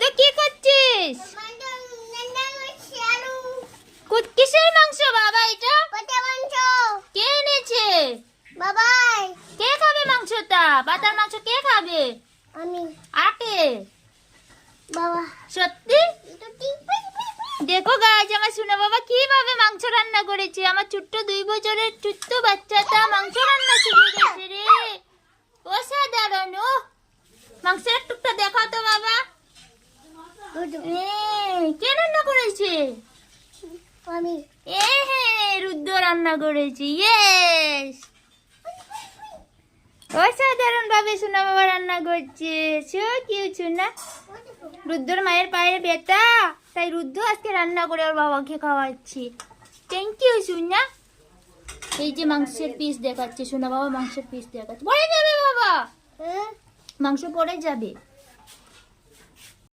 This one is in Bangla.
রুদ্র কি করছিস? কিসের মাংস বাবা এটা? কে এনেছে? কে খাবে মাংসটা? পাতার মাংস কে খাবে? আকে সত্যি? দেখো গাইজ, আমার সোনা বাবা কিভাবে মাংস রান্না করেছে। আমার ছোট্ট 2 বছরের ছোট্ট বাচ্চাটা মাংস রান্না শিখে গেছে রে। অসাধারণ। ও মাংসের টুকটা দেখাও তো বাবা। কে রান্না করেছে? রুদ্র রান্না করেছে। ইয়েস, অসাধারণ ভাবে সোনা বাবা রান্না করছে। সো কিউট সোনা। রুদ্রর মায়ের পায়ে ব্যথা, তাই রুদ্র আজকে রান্না করে ওর বাবাকে খাওয়াচ্ছি। থ্যাংক ইউ সোনা। এই যে মাংসের পিস দেখাচ্ছে সোনা বাবা, মাংসের পিস দেখাচ্ছে। পড়ে যাবে বাবা, মাংস পড়ে যাবে।